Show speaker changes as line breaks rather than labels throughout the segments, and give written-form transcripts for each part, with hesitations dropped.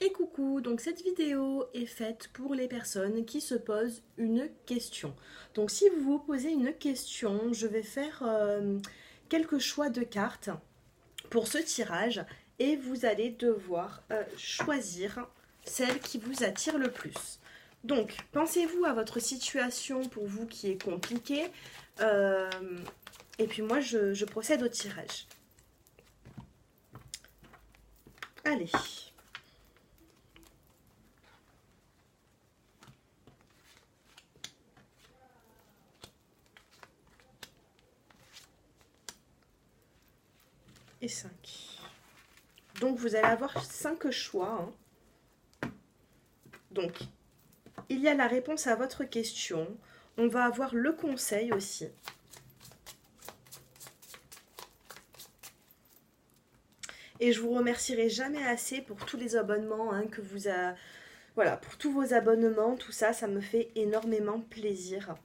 Et coucou, donc cette vidéo est faite pour les personnes qui se posent une question. Donc si vous vous posez une question, je vais faire quelques choix de cartes pour ce tirage et vous allez devoir choisir celle qui vous attire le plus. Donc pensez-vous à votre situation pour vous qui est compliquée et puis moi je procède au tirage. Allez. Et 5. Donc vous allez avoir 5 choix. Donc, il y a la réponse à votre question. On va avoir le conseil aussi. Et je vous remercierai jamais assez pour tous les abonnements que vous avez. Voilà, pour tous vos abonnements, tout ça, ça me fait énormément plaisir.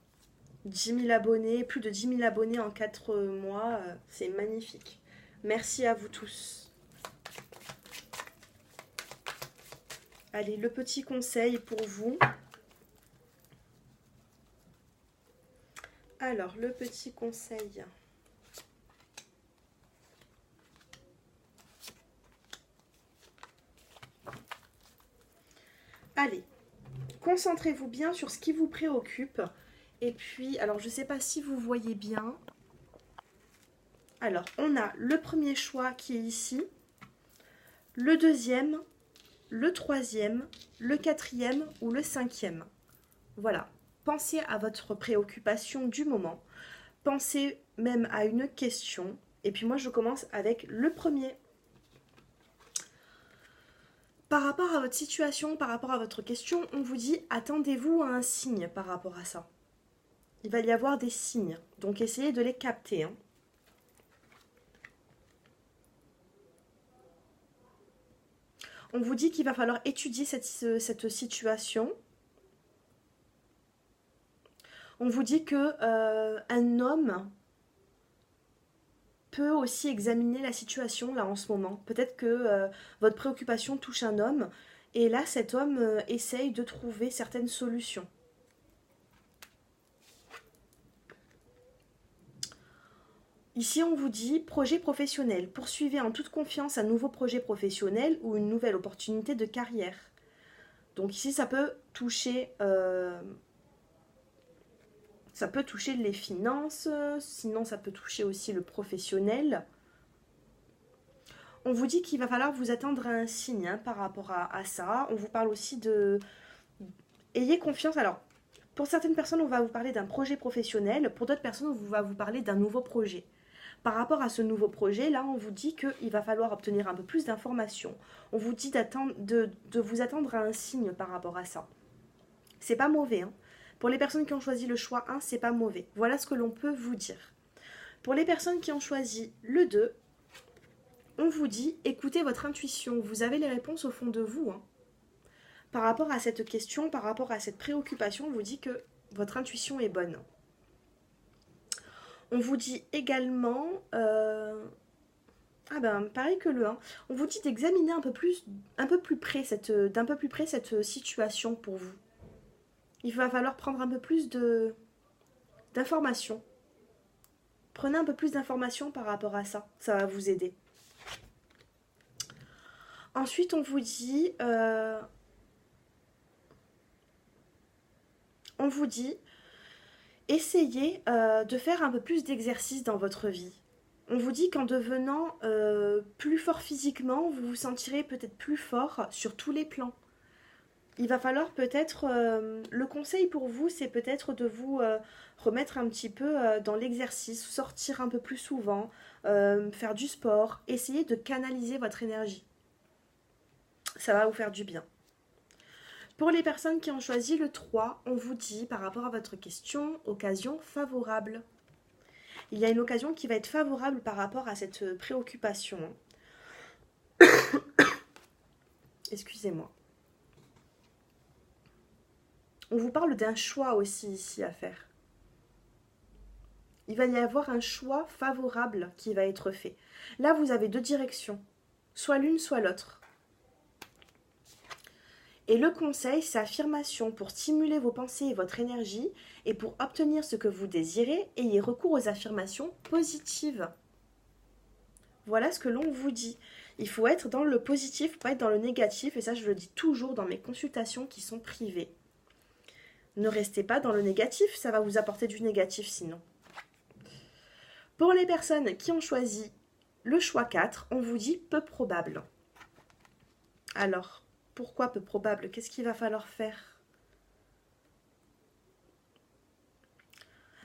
10 000 abonnés, plus de 10 000 abonnés en 4 mois, c'est magnifique. Merci à vous tous. Allez, le petit conseil pour vous. Alors, le petit conseil. Allez, concentrez-vous bien sur ce qui vous préoccupe. Et puis, alors je ne sais pas si vous voyez bien. Alors, on a le premier choix qui est ici, le deuxième, le troisième, le quatrième ou le cinquième. Voilà, pensez à votre préoccupation du moment. Pensez même à une question. Et puis moi, je commence avec le premier. Par rapport à votre situation, par rapport à votre question, on vous dit attendez-vous à un signe par rapport à ça. Il va y avoir des signes, donc essayez de les capter. On vous dit qu'il va falloir étudier cette situation. On vous dit que un homme peut aussi examiner la situation là en ce moment. Peut-être que votre préoccupation touche un homme et là cet homme essaye de trouver certaines solutions. Ici, on vous dit projet professionnel. Poursuivez en toute confiance un nouveau projet professionnel ou une nouvelle opportunité de carrière. Donc ici, ça peut toucher les finances, sinon ça peut toucher aussi le professionnel. On vous dit qu'il va falloir vous attendre à un signe par rapport à ça. On vous parle aussi de... Ayez confiance. Alors, pour certaines personnes, on va vous parler d'un projet professionnel. Pour d'autres personnes, on va vous parler d'un nouveau projet. Par rapport à ce nouveau projet, là, on vous dit qu'il va falloir obtenir un peu plus d'informations. On vous dit de vous attendre à un signe par rapport à ça. C'est pas mauvais. Pour les personnes qui ont choisi le choix 1, c'est pas mauvais. Voilà ce que l'on peut vous dire. Pour les personnes qui ont choisi le 2, on vous dit écoutez votre intuition. Vous avez les réponses au fond de vous. Par rapport à cette question, par rapport à cette préoccupation, on vous dit que votre intuition est bonne. On vous dit également, pareil que le 1, on vous dit d'examiner d'un peu plus près cette situation pour vous. Il va falloir prendre un peu plus d'informations. Prenez un peu plus d'informations par rapport à ça, ça va vous aider. Ensuite, on vous dit, essayez de faire un peu plus d'exercice dans votre vie. On vous dit qu'en devenant plus fort physiquement, vous vous sentirez peut-être plus fort sur tous les plans. Il va falloir peut-être, le conseil pour vous, c'est peut-être de vous remettre un petit peu dans l'exercice, sortir un peu plus souvent, faire du sport, essayer de canaliser votre énergie. Ça va vous faire du bien. Pour les personnes qui ont choisi le 3, on vous dit par rapport à votre question, occasion favorable. Il y a une occasion qui va être favorable par rapport à cette préoccupation. Excusez-moi. On vous parle d'un choix aussi ici à faire. Il va y avoir un choix favorable qui va être fait. Là, vous avez deux directions. Soit l'une, soit l'autre. Et le conseil, c'est affirmation pour stimuler vos pensées et votre énergie. Et pour obtenir ce que vous désirez, ayez recours aux affirmations positives. Voilà ce que l'on vous dit. Il faut être dans le positif, pas être dans le négatif. Et ça, je le dis toujours dans mes consultations qui sont privées. Ne restez pas dans le négatif, ça va vous apporter du négatif sinon. Pour les personnes qui ont choisi le choix 4, on vous dit peu probable. Alors, pourquoi peu probable? Qu'est-ce qu'il va falloir faire?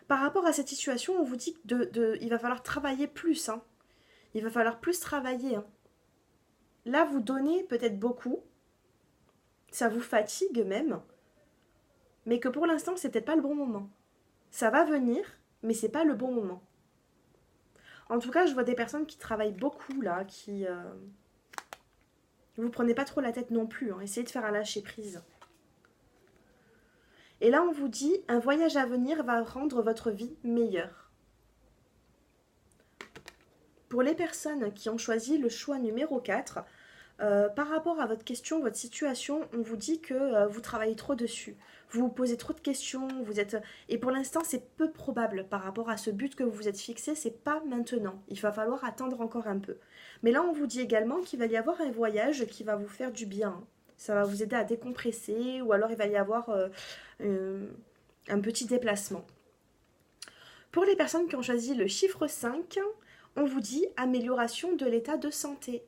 Par rapport à cette situation, on vous dit qu'il va falloir travailler plus. Hein. Il va falloir plus travailler. Hein. Là, vous donnez peut-être beaucoup. Ça vous fatigue même. Mais que pour l'instant, c'est peut-être pas le bon moment. Ça va venir, mais c'est pas le bon moment. En tout cas, je vois des personnes qui travaillent beaucoup là, qui... Vous prenez pas trop la tête non plus. Hein. Essayez de faire un lâcher-prise. Et là, on vous dit, un voyage à venir va rendre votre vie meilleure. Pour les personnes qui ont choisi le choix numéro 4, par rapport à votre question, votre situation, on vous dit que vous travaillez trop dessus. Vous vous posez trop de questions, et pour l'instant, c'est peu probable par rapport à ce but que vous vous êtes fixé, c'est pas maintenant. Il va falloir attendre encore un peu. Mais là, on vous dit également qu'il va y avoir un voyage qui va vous faire du bien. Ça va vous aider à décompresser, ou alors il va y avoir un petit déplacement. Pour les personnes qui ont choisi le chiffre 5, on vous dit amélioration de l'état de santé.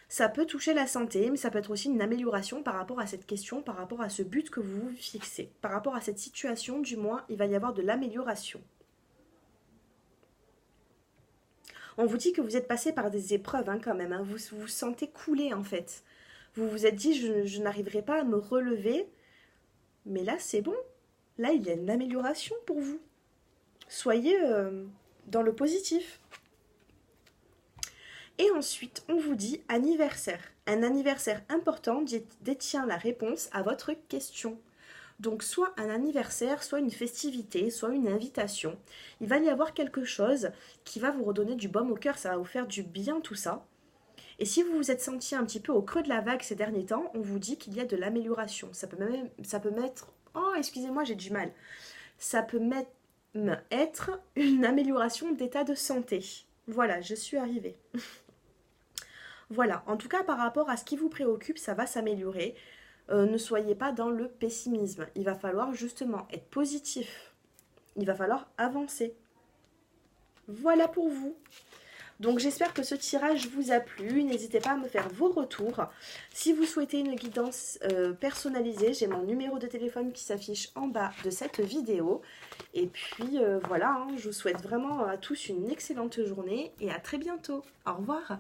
Ça peut toucher la santé, mais ça peut être aussi une amélioration par rapport à cette question, par rapport à ce but que vous vous fixez. Par rapport à cette situation, du moins, il va y avoir de l'amélioration. On vous dit que vous êtes passé par des épreuves hein, quand même. Hein. Vous vous sentez couler en fait. Vous vous êtes dit, je n'arriverai pas à me relever. Mais là, c'est bon. Là, il y a une amélioration pour vous. Soyez dans le positif. Et ensuite, on vous dit anniversaire. Un anniversaire important détient la réponse à votre question. Donc, soit un anniversaire, soit une festivité, soit une invitation. Il va y avoir quelque chose qui va vous redonner du baume au cœur, ça va vous faire du bien tout ça. Et si vous vous êtes senti un petit peu au creux de la vague ces derniers temps, on vous dit qu'il y a de l'amélioration. Ça peut mettre... Oh, excusez-moi, j'ai du mal. Ça peut être une amélioration d'état de santé. Voilà, je suis arrivée. Voilà, en tout cas par rapport à ce qui vous préoccupe, ça va s'améliorer. Ne soyez pas dans le pessimisme. Il va falloir justement être positif. Il va falloir avancer. Voilà pour vous. Donc j'espère que ce tirage vous a plu. N'hésitez pas à me faire vos retours. Si vous souhaitez une guidance personnalisée, j'ai mon numéro de téléphone qui s'affiche en bas de cette vidéo. Et puis voilà, hein, je vous souhaite vraiment à tous une excellente journée et à très bientôt. Au revoir.